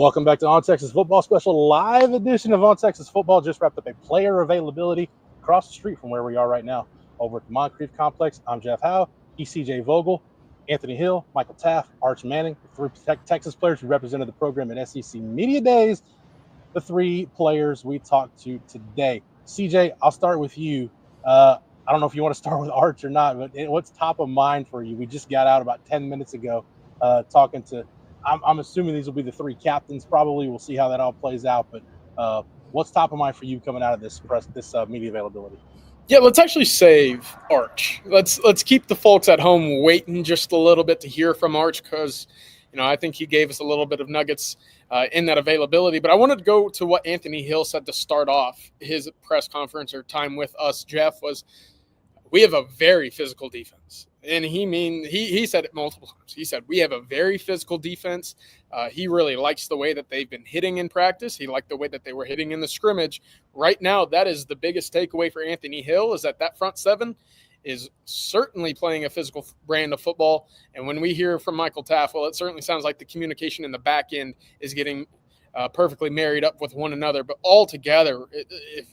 Welcome back to On Texas Football, special live edition of On Texas Football. Just wrapped up a player availability across the street from where we are right now over at the Moncrief Complex. I'm Jeff Howe, he's CJ Vogel, Anthony Hill, Michael Taaffe, Arch Manning, the three Texas players who represented the program at SEC Media Days, the three players we talked to today. CJ, I'll start with you. I don't know if you want to start with Arch or not, but what's top of mind for you? We just got out about 10 minutes ago talking to I'm assuming these will be the three captains. Probably we'll see how that all plays out. But what's top of mind for you coming out of this media availability? Yeah, let's actually save Arch. Let's keep the folks at home waiting just a little bit to hear from Arch because, I think he gave us a little bit of nuggets in that availability. But I wanted to go to what Anthony Hill said to start off his press conference or time with us, Jeff, was we have a very physical defense. And he said it multiple times. He said, we have a very physical defense. He really likes the way that they've been hitting in practice. He liked the way that they were hitting in the scrimmage. Right now, that is the biggest takeaway for Anthony Hill is that front seven is certainly playing a physical brand of football. And when we hear from Michael Taaffe, well, it certainly sounds like the communication in the back end is getting perfectly married up with one another. But altogether, if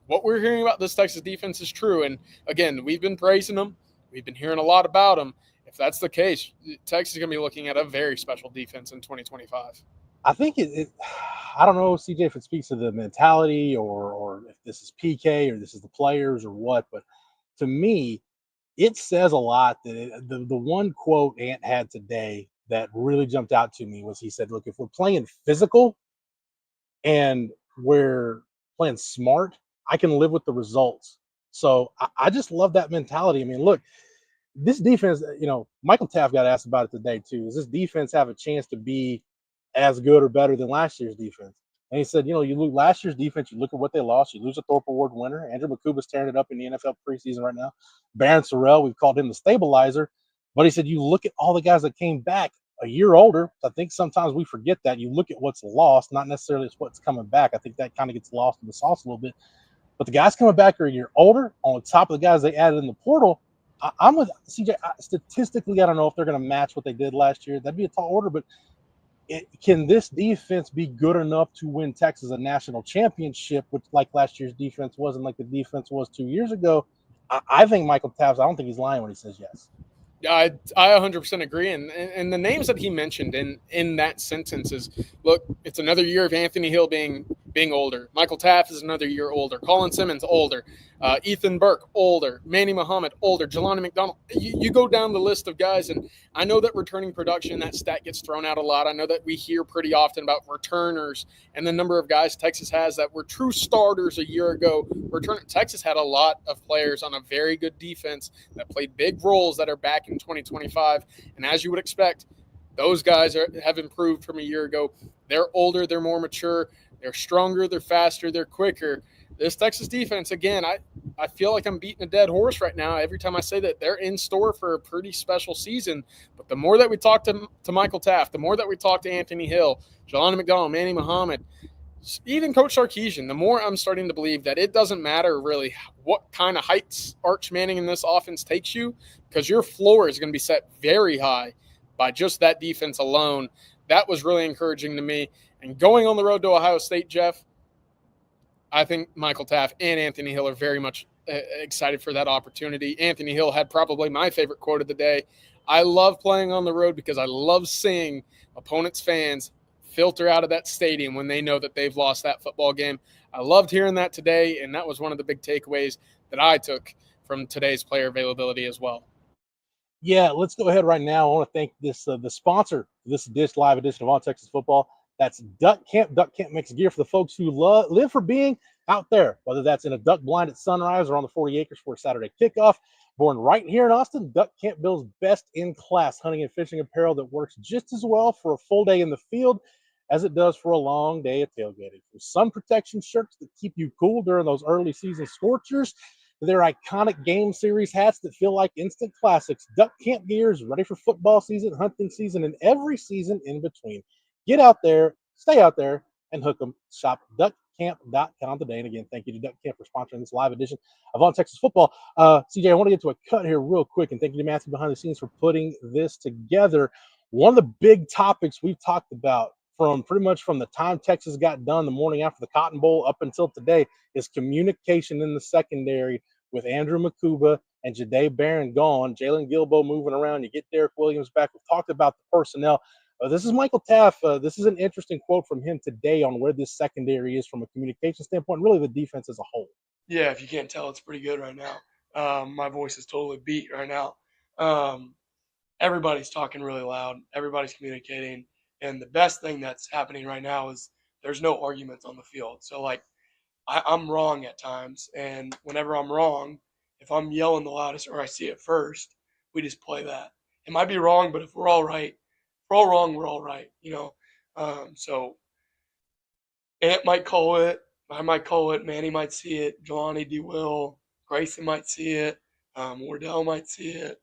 what we're hearing about this Texas defense is true, and again, we've been praising them. We've been hearing a lot about them. If that's the case, Texas is going to be looking at a very special defense in 2025. I think I don't know, CJ, if it speaks to the mentality or if this is PK or this is the players or what, but to me, it says a lot that the one quote Ant had today that really jumped out to me was he said, look, if we're playing physical and we're playing smart, I can live with the results. So I just love that mentality. I mean, look, this defense, Michael Taaffe got asked about it today too. Does this defense have a chance to be as good or better than last year's defense? And he said, you look last year's defense, you look at what they lost, you lose a Thorpe Award winner. Andrew McCuba's tearing it up in the NFL preseason right now. Barron Sorrell, we've called him the stabilizer. But he said, you look at all the guys that came back a year older. I think sometimes we forget that. You look at what's lost, not necessarily what's coming back. I think that kind of gets lost in the sauce a little bit. But the guys coming back are a year older on top of the guys they added in the portal. I'm with CJ. Statistically, I don't know if they're going to match what they did last year. That'd be a tall order, but can this defense be good enough to win Texas a national championship, which like last year's defense wasn't like the defense was 2 years ago? I think Michael Taaffe, I don't think he's lying when he says yes. I 100% agree. And the names that he mentioned in that sentence is, look, it's another year of Anthony Hill being older. Michael Taaffe is another year older. Colin Simmons, older. Ethan Burke, older. Manny Muhammad, older. Jelani McDonald. You go down the list of guys, and I know that returning production, that stat gets thrown out a lot. I know that we hear pretty often about returners and the number of guys Texas has that were true starters a year ago. Texas had a lot of players on a very good defense that played big roles that are back in 2025. And as you would expect, those guys have improved from a year ago. They're older. They're more mature. They're stronger, they're faster, they're quicker. This Texas defense, again, I feel like I'm beating a dead horse right now. Every time I say that, they're in store for a pretty special season. But the more that we talk to Michael Taaffe, the more that we talk to Anthony Hill, Jelani McDonald, Manny Muhammad, even Coach Sarkisian, the more I'm starting to believe that it doesn't matter really what kind of heights Arch Manning in this offense takes you, because your floor is going to be set very high by just that defense alone. That was really encouraging to me. And going on the road to Ohio State, Jeff, I think Michael Taaffe and Anthony Hill are very much excited for that opportunity. Anthony Hill had probably my favorite quote of the day. I love playing on the road because I love seeing opponents' fans filter out of that stadium when they know that they've lost that football game. I loved hearing that today, and that was one of the big takeaways that I took from today's player availability as well. Yeah, let's go ahead right now. I want to thank the sponsor of this live edition of On Texas Football. That's Duck Camp. Duck Camp makes gear for the folks who live for being out there, whether that's in a duck blind at sunrise or on the 40 acres for a Saturday kickoff. Born right here in Austin, Duck Camp builds best-in-class hunting and fishing apparel that works just as well for a full day in the field as it does for a long day of tailgating. From sun protection shirts that keep you cool during those early season scorchers to their iconic game series hats that feel like instant classics, Duck Camp gear is ready for football season, hunting season, and every season in between. Get out there, stay out there, and hook them. Shop duckcamp.com today. And again, thank you to Duck Camp for sponsoring this live edition of On Texas Football. CJ, I want to get to a cut here real quick, and thank you to Matthew behind the scenes for putting this together. One of the big topics we've talked about from pretty much from the time Texas got done the morning after the Cotton Bowl up until today is communication in the secondary with Andrew Makuba and Jahdae Barron gone, Jalen Gilbo moving around. You get Derek Williams back. We've talked about the personnel. This is Michaell Taaffe. This is an interesting quote from him today on where this secondary is from a communication standpoint, really the defense as a whole. Yeah, if you can't tell, it's pretty good right now. My voice is totally beat right now. Everybody's talking really loud. Everybody's communicating. And the best thing that's happening right now is there's no arguments on the field. So, like, I'm wrong at times. And whenever I'm wrong, if I'm yelling the loudest or I see it first, we just play that. It might be wrong, but if we're all right, if we're all wrong, we're all right, you know? So Ant might call it. I might call it. Manny might see it. Jelani D. Will. Grayson might see it. Wardell might see it.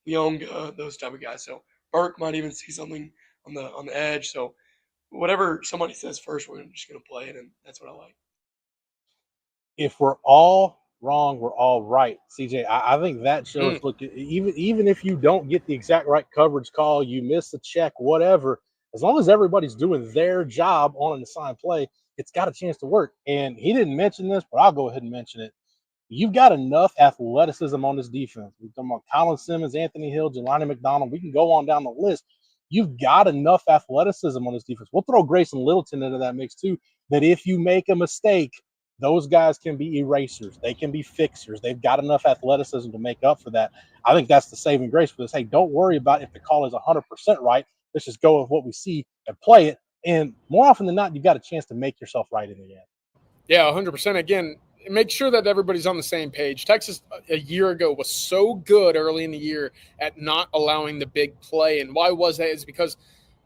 Young, those type of guys. So Burke might even see something on the edge. So whatever somebody says first, we're just going to play it, and that's what I like. If we're all wrong, we're all right, CJ. I think that shows. Look, even if you don't get the exact right coverage call, you miss a check, whatever. As long as everybody's doing their job on an assigned play, it's got a chance to work. And he didn't mention this, but I'll go ahead and mention it. You've got enough athleticism on this defense. We're talking about Colin Simmons, Anthony Hill, Jelani McDonald. We can go on down the list. You've got enough athleticism on this defense. We'll throw Grayson Littleton into that mix too, that if you make a mistake, those guys can be erasers. They can be fixers. They've got enough athleticism to make up for that. I think that's the saving grace for this. Hey, don't worry about if the call is 100% right. Let's just go with what we see and play it. And more often than not, you've got a chance to make yourself right in the end. Yeah, 100%. Again, make sure that everybody's on the same page. Texas a year ago was so good early in the year at not allowing the big play. And why was that? It's because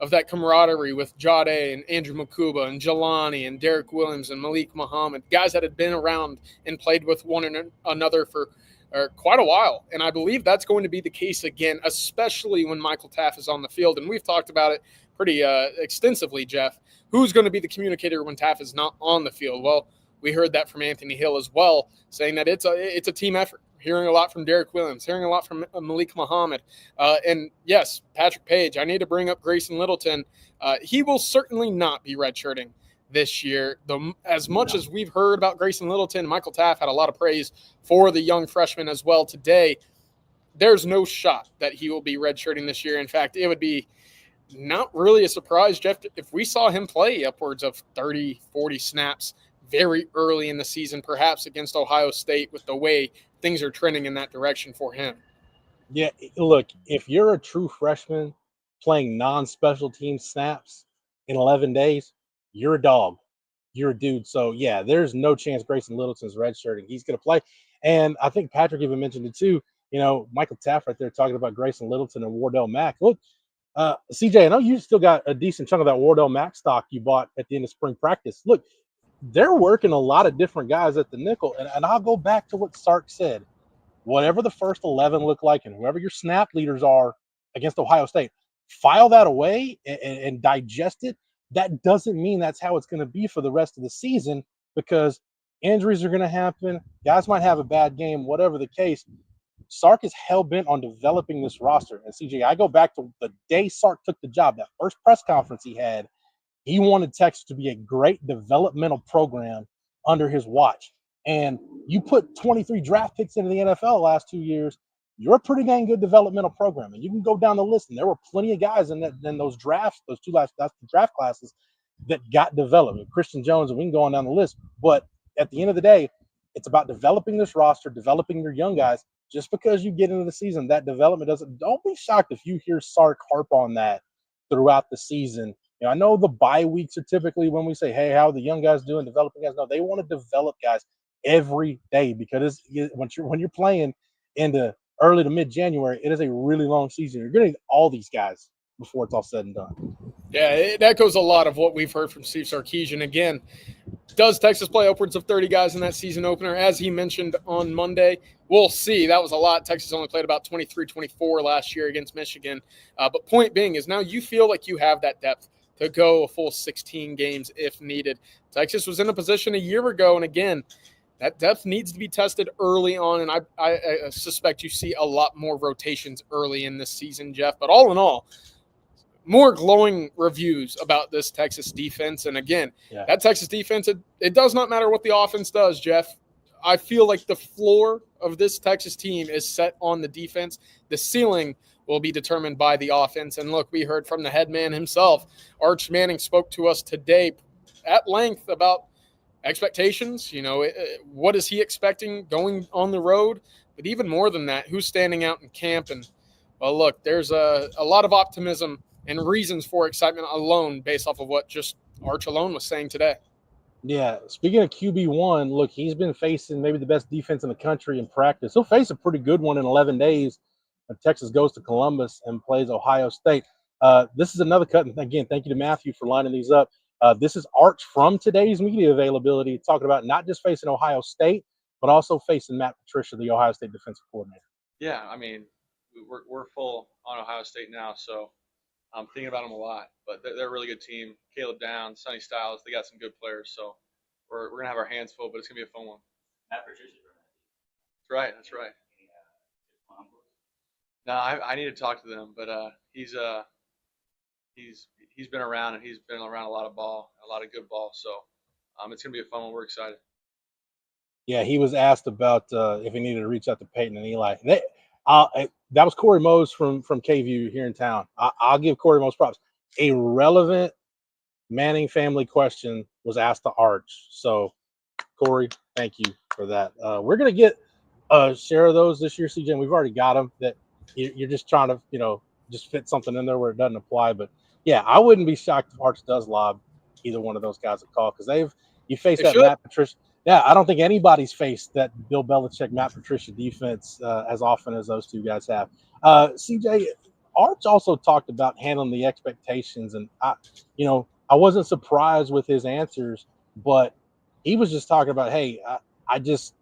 of that camaraderie with Jahdae and Andrew Makuba and Jelani and Derek Williams and Malik Muhammad, guys that had been around and played with one another for quite a while. And I believe that's going to be the case again, especially when Michaell Taaffe is on the field. And we've talked about it pretty extensively, Jeff. Who's going to be the communicator when Taaffe is not on the field? Well, we heard that from Anthony Hill as well, saying that it's a team effort. Hearing a lot from Derek Williams, hearing a lot from Malik Muhammad. And yes, Patrick Page, I need to bring up Grayson Littleton. He will certainly not be redshirting this year. As much as we've heard about Grayson Littleton, Michaell Taaffe had a lot of praise for the young freshman as well today. There's no shot that he will be redshirting this year. In fact, it would be not really a surprise, Jeff, if we saw him play upwards of 30, 40 snaps very early in the season, perhaps against Ohio State, with the way things are trending in that direction for him. Yeah, look, if you're a true freshman playing non-special team snaps in 11 days, you're a dog. You're a dude. So, yeah, there's no chance Grayson Littleton's redshirting. He's going to play. And I think Patrick even mentioned it too. You know, Michaell Taaffe right there talking about Grayson Littleton and Wardell Mack. Look, CJ, I know you still got a decent chunk of that Wardell Mack stock you bought at the end of spring practice. Look, they're working a lot of different guys at the nickel. And I'll go back to what Sark said. Whatever the first 11 look like and whoever your snap leaders are against Ohio State, file that away and digest it. That doesn't mean that's how it's going to be for the rest of the season, because injuries are going to happen. Guys might have a bad game, whatever the case. Sark is hell-bent on developing this roster. And CJ, I go back to the day Sark took the job, that first press conference he had. He wanted Texas to be a great developmental program under his watch. And you put 23 draft picks into the NFL the last 2 years, you're a pretty dang good developmental program. And you can go down the list, and there were plenty of guys in those drafts, those two last draft classes that got developed. Christian Jones, and we can go on down the list. But at the end of the day, it's about developing this roster, developing your young guys. Just because you get into the season, that development don't be shocked if you hear Sark harp on that throughout the season. You know, I know the bye weeks are typically when we say, hey, how are the young guys doing, developing guys? No, they want to develop guys every day, because when you're playing into early to mid-January, it is a really long season. You're getting all these guys before it's all said and done. Yeah, it echoes a lot of what we've heard from Steve Sarkisian. Again, does Texas play upwards of 30 guys in that season opener? As he mentioned on Monday, we'll see. That was a lot. Texas only played about 23, 24 last year against Michigan. But point being is now you feel like you have that depth to go a full 16 games if needed. Texas was in a position a year ago, and again, that depth needs to be tested early on, and I suspect you see a lot more rotations early in this season, Jeff. But all in all, more glowing reviews about this Texas defense. And again, that Texas defense, it does not matter what the offense does, Jeff. I feel like the floor of this Texas team is set on the defense. The ceiling will be determined by the offense. And look, we heard from the head man himself. Arch Manning spoke to us today at length about expectations. What is he expecting going on the road? But even more than that, who's standing out in camp? And, well, look, there's a lot of optimism and reasons for excitement alone based off of what just Arch alone was saying today. Yeah, speaking of QB1, look, he's been facing maybe the best defense in the country in practice. He'll face a pretty good one in 11 days when Texas goes to Columbus and plays Ohio State. This is another cut. And again, thank you to Matthew for lining these up. This is Arch from today's media availability talking about not just facing Ohio State, but also facing Matt Patricia, the Ohio State defensive coordinator. Yeah, I mean, we're full on Ohio State now, so I'm thinking about them a lot. But they're a really good team. Caleb Downs, Sonny Styles, they got some good players. So we're going to have our hands full, but it's going to be a fun one. Matt Patricia. That's right. No, I need to talk to them, but he's been around, and he's been around a lot of good ball. So it's going to be a fun one. We're excited. Yeah, he was asked about if he needed to reach out to Peyton and Eli. That was Corey Mose from KView here in town. I'll give Corey Mose props. A relevant Manning family question was asked to Arch. So, Corey, thank you for that. We're going to get a share of those this year, CJ. And we've already got them. That you're just trying to, just fit something in there where it doesn't apply. But, yeah, I wouldn't be shocked if Arch does lob either one of those guys a call because you face that Matt Patricia. Yeah, I don't think anybody's faced that Bill Belichick, Matt Patricia defense as often as those two guys have. CJ, Arch also talked about handling the expectations, and I wasn't surprised with his answers, but he was just talking about, hey, I'm just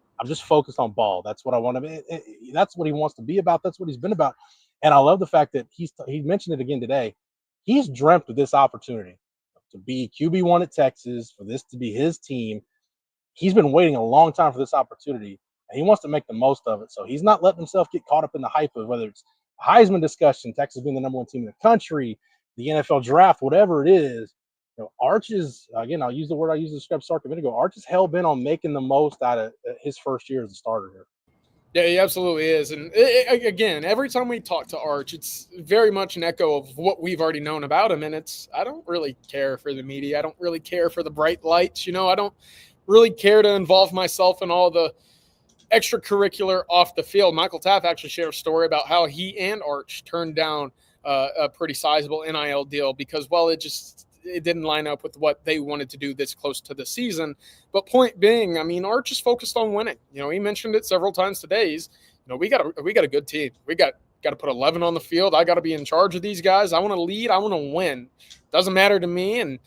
focused on ball. That's what I want to be. That's what he wants to be about. That's what he's been about, and I love the fact that he mentioned it again today. He's dreamt of this opportunity to be QB1 at Texas, for this to be his team. He's been waiting a long time for this opportunity, and he wants to make the most of it. So he's not letting himself get caught up in the hype of whether it's Heisman discussion, Texas being the number one team in the country, the NFL draft, whatever it is. Arch is, again, I'll use the word I used to describe Sark a minute ago. Arch is hell-bent on making the most out of his first year as a starter here. Yeah, he absolutely is. And again, every time we talk to Arch, it's very much an echo of what we've already known about him. And I don't really care for the media. I don't really care for the bright lights. I don't really care to involve myself in all the extracurricular off the field. Michaell Taaffe actually shared a story about how he and Arch turned down a pretty sizable NIL deal because, well, it didn't line up with what they wanted to do this close to the season. But point being, I mean, Arch is focused on winning. He mentioned it several times today. We got a good team. We got to put 11 on the field. I got to be in charge of these guys. I want to lead. I want to win. Doesn't matter to me. And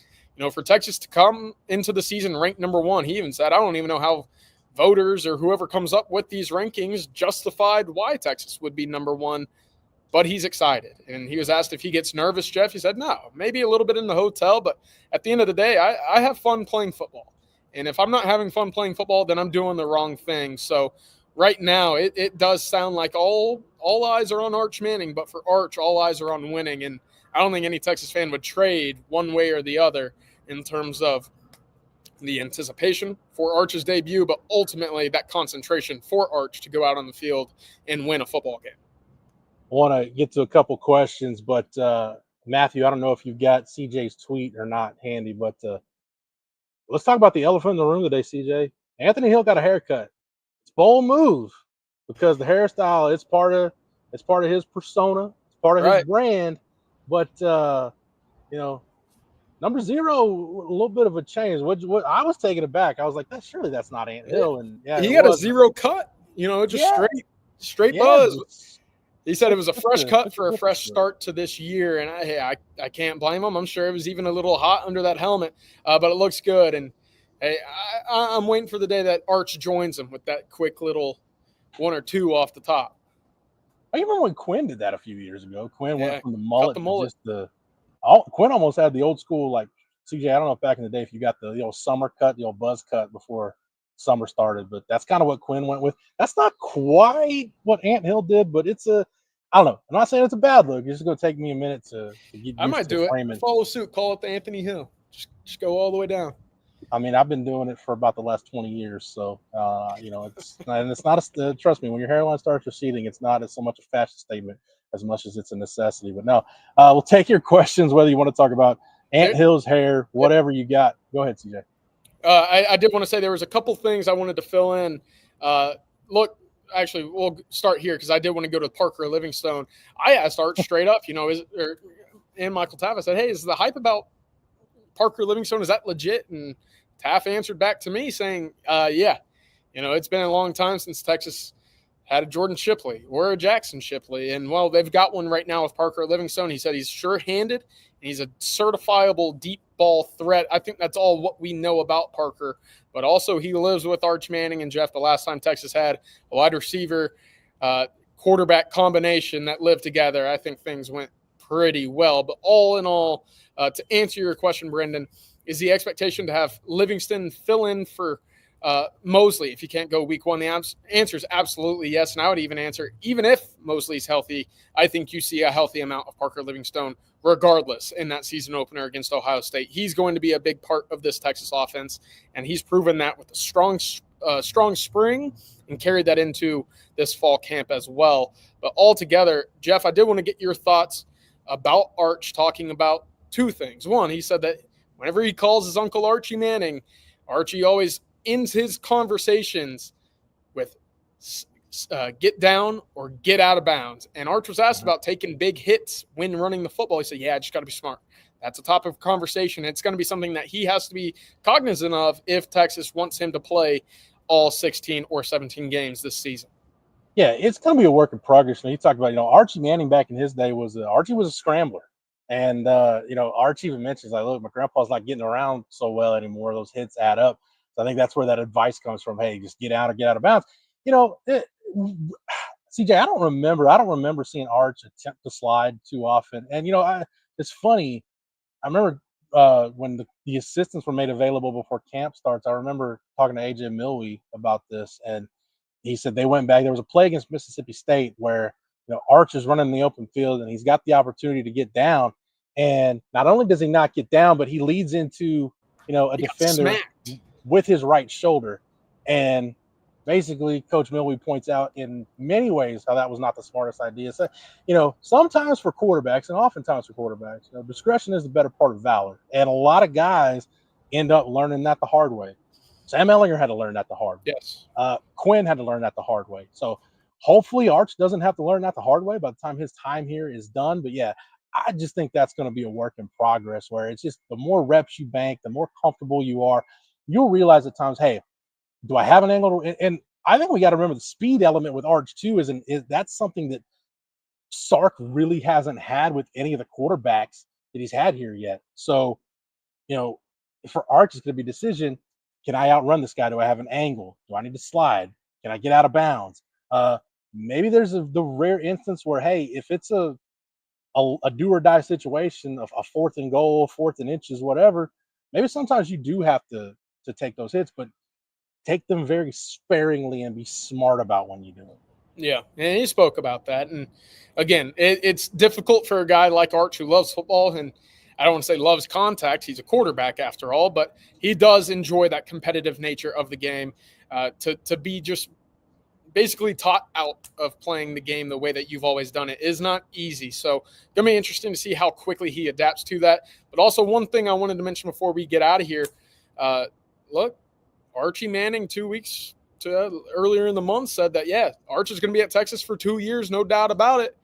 for Texas to come into the season ranked number one, he even said, I don't even know how voters or whoever comes up with these rankings justified why Texas would be number one, but he's excited. And he was asked if he gets nervous, Jeff. He said, no, maybe a little bit in the hotel, but at the end of the day, I have fun playing football. And if I'm not having fun playing football, then I'm doing the wrong thing. So right now, it does sound like all eyes are on Arch Manning, but for Arch, all eyes are on winning. And I don't think any Texas fan would trade one way or the other in terms of the anticipation for Arch's debut, but ultimately that concentration for Arch to go out on the field and win a football game. I want to get to a couple questions, but Matthew, I don't know if you've got CJ's tweet or not handy, but let's talk about the elephant in the room today, CJ. Anthony Hill got a haircut. It's a bold move because the hairstyle it's part of his persona, it's part of his brand, but number 0, a little bit of a change. What I was taken aback. I was like, surely that's not Ant Hill. And yeah, he got a 0 cut. Just straight buzz. He said it was a fresh cut for a fresh start to this year, and I can't blame him. I'm sure it was even a little hot under that helmet, but it looks good. And hey, I'm waiting for the day that Arch joins him with that quick little 1 or 2 off the top. I remember when Quinn did that a few years ago. Quinn went from the mullet to just Quinn almost had the old school, like, CJ, I don't know if back in the day if you got the old summer cut, the old buzz cut before summer started, but that's kind of what Quinn went with. That's not quite what Ant Hill did, but it's a I don't know. I'm not saying it's a bad look. It's just going to take me a minute to get I used might to do it. framing. Follow suit. Call it the Anthony Hill. Just go all the way down. I mean, I've been doing it for about the last 20 years. So, it's not trust me, when your hairline starts receding, it's not so much a fashion statement as much as it's a necessity. But no, we'll take your questions, whether you want to talk about Ant Hill's hair, whatever you got. Go ahead, CJ. I did want to say there was a couple things I wanted to fill in. Look, actually, we'll start here because I did want to go to Parker Livingstone. I asked Art straight up, and Michael Taaffe, I said, hey, is the hype about Parker Livingstone, is that legit? And Taaffe answered back to me saying, yeah, it's been a long time since Texas had a Jordan Shipley or a Jackson Shipley. And, well, they've got one right now with Parker Livingstone. He said he's sure-handed, and he's a certifiable deep ball threat. I think that's all what we know about Parker. But also he lives with Arch Manning and Jeff. The last time Texas had a wide receiver quarterback combination that lived together, I think things went pretty well. But all in all, to answer your question, Brendan, is the expectation to have Livingston fill in for Mosley if you can't go week one? The answer is absolutely yes. And I would even answer, even if Mosley's healthy, I think you see a healthy amount of Parker Livingstone regardless in that season opener against Ohio State. He's going to be a big part of this Texas offense, and he's proven that with a strong spring and carried that into this fall camp as well. But altogether, Jeff, I did want to get your thoughts about Arch talking about two things. One, he said that whenever he calls his uncle Archie Manning, Archie always ends his conversations with get down or get out of bounds. And Arch was asked about taking big hits when running the football. He said, yeah, I just got to be smart. That's a topic of conversation. It's going to be something that he has to be cognizant of if Texas wants him to play all 16 or 17 games this season. Yeah, it's going to be a work in progress. And he talked about, Archie Manning back in his day Archie was a scrambler. And, Archie even mentions, like, look, my grandpa's not getting around so well anymore. Those hits add up. So I think that's where that advice comes from. Hey, just get out or get out of bounds. CJ, I don't remember seeing Arch attempt to slide too often. And, it's funny. I remember when the assistants were made available before camp starts, I remember talking to AJ Milwee about this. And he said they went back. There was a play against Mississippi State where, Arch is running in the open field and he's got the opportunity to get down. And not only does he not get down, but he leads into, a defender with his right shoulder. And basically, Coach Milwee points out in many ways how that was not the smartest idea. So, sometimes for quarterbacks and oftentimes for quarterbacks, discretion is the better part of valor. And a lot of guys end up learning that the hard way. Sam Ehlinger had to learn that the hard way. Yes. Quinn had to learn that the hard way. So hopefully Arch doesn't have to learn that the hard way by the time his time here is done. But yeah, I just think that's going to be a work in progress where it's just the more reps you bank, the more comfortable you are, you'll realize at times, hey, do I have an angle? And I think we got to remember the speed element with Arch too is that's something that Sark really hasn't had with any of the quarterbacks that he's had here yet. So, for Arch, it's going to be a decision. Can I outrun this guy? Do I have an angle? Do I need to slide? Can I get out of bounds? Maybe there's the rare instance where, hey, if it's a do or die situation of a 4th and goal, 4th and inches, whatever, maybe sometimes you do have to take those hits, but take them very sparingly and be smart about when you do it. Yeah, and he spoke about that. And again, it's difficult for a guy like Arch who loves football, and I don't want to say loves contact. He's a quarterback after all, but he does enjoy that competitive nature of the game. To be just basically taught out of playing the game the way that you've always done it is not easy. So going to be interesting to see how quickly he adapts to that. But also one thing I wanted to mention before we get out of here, look, Archie Manning 2 weeks earlier in the month said that, yeah, Arch is going to be at Texas for 2 years, no doubt about it.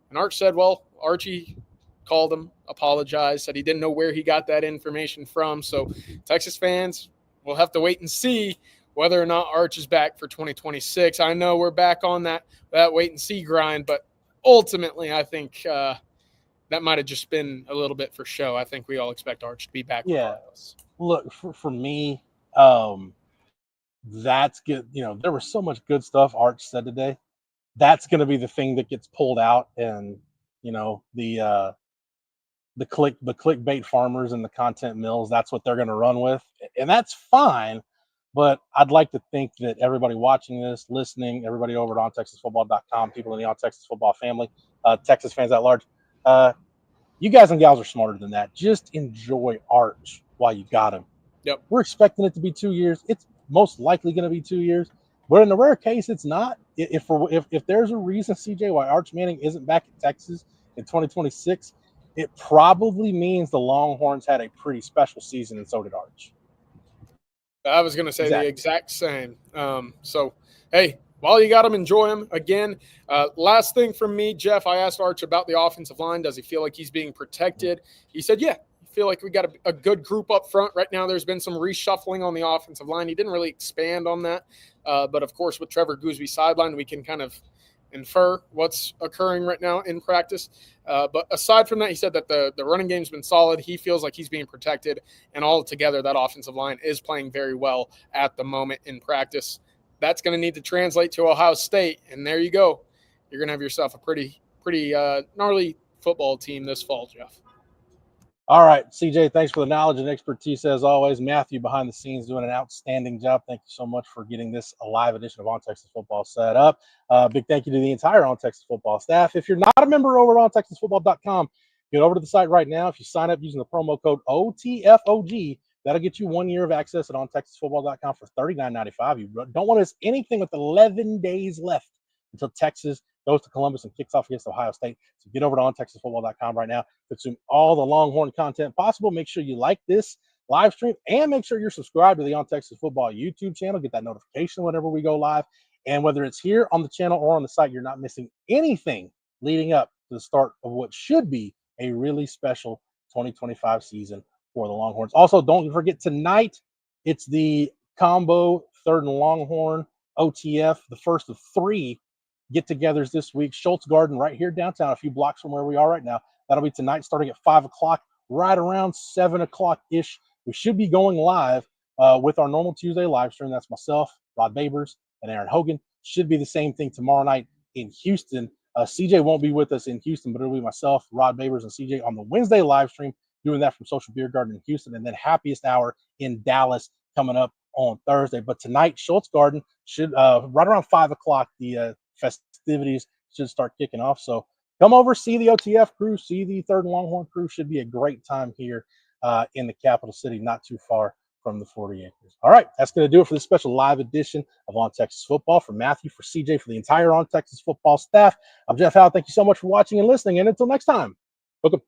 And Arch said, well, Archie called him, apologized, said he didn't know where he got that information from. So Texas fans will have to wait and see whether or not Arch is back for 2026. I know we're back on that wait and see grind, but ultimately I think that might have just been a little bit for show. I think we all expect Arch to be back. Yeah. Regardless. Look, for me, that's good. There was so much good stuff Arch said today. That's going to be the thing that gets pulled out, and the clickbait farmers and the content mills. That's what they're going to run with, and that's fine. But I'd like to think that everybody watching this, listening, everybody over at OnTexasFootball.com, people in the On Texas Football family, Texas fans at large. You guys and gals are smarter than that. Just enjoy Arch while you got him. Yep. We're expecting it to be 2 years. It's most likely going to be 2 years, but in the rare case it's not. If there's a reason, CJ, why Arch Manning isn't back at Texas in 2026, it probably means the Longhorns had a pretty special season, and so did Arch. I was going to say Exactly. the exact same. So, hey, while you got him, enjoy him. Again, last thing from me, Jeff, I asked Arch about the offensive line. Does he feel like he's being protected? He said, yeah, I feel like we got a good group up front. Right now, there's been some reshuffling on the offensive line. He didn't really expand on that. But, of course, with Trevor Goosby sidelined, we can kind of infer what's occurring right now in practice. But aside from that, he said that the running game's been solid. He feels like he's being protected, and all together that offensive line is playing very well at the moment in practice. That's going to need to translate to Ohio State, and there you go. You're going to have yourself a pretty gnarly football team this fall, Jeff. All right, CJ, thanks for the knowledge and expertise as always. Matthew, behind the scenes, doing an outstanding job. Thank you so much for getting this a live edition of On Texas Football set up. Big thank you to the entire On Texas Football staff. If you're not a member over at OnTexasFootball.com, get over to the site right now. If you sign up using the promo code OTFOG, that'll get you 1 year of access at OnTexasFootball.com for $39.95. You don't want to miss anything with 11 days left until Texas goes to Columbus and kicks off against Ohio State. So get over to OnTexasFootball.com right now. Consume all the Longhorn content possible. Make sure you like this live stream and make sure you're subscribed to the On Texas Football YouTube channel. Get that notification whenever we go live. And whether it's here on the channel or on the site, you're not missing anything leading up to the start of what should be a really special 2025 season for the Longhorns. Also, don't forget tonight, it's the combo third and Longhorn OTF, the first of 3 get-togethers this week. Schultz Garden right here downtown, a few blocks from where we are right now. That'll be tonight starting at 5 o'clock, right around 7 o'clock-ish. We should be going live with our normal Tuesday live stream. That's myself, Rod Babers, and Aaron Hogan. Should be the same thing tomorrow night in Houston. CJ won't be with us in Houston, but it'll be myself, Rod Babers, and CJ on the Wednesday live stream, doing that from Social Beer Garden in Houston, and then Happiest Hour in Dallas coming up on Thursday. But tonight, Schultz Garden should right around 5 o'clock, the festivities should start kicking off. So come over, see the OTF crew, see the third and Longhorn crew. Should be a great time here in the capital city, not too far from the 40 acres. All right, that's going to do it for this special live edition of On Texas Football. For Matthew, for CJ, for the entire On Texas Football staff, I'm Jeff Howe. Thank you so much for watching and listening. And until next time, welcome.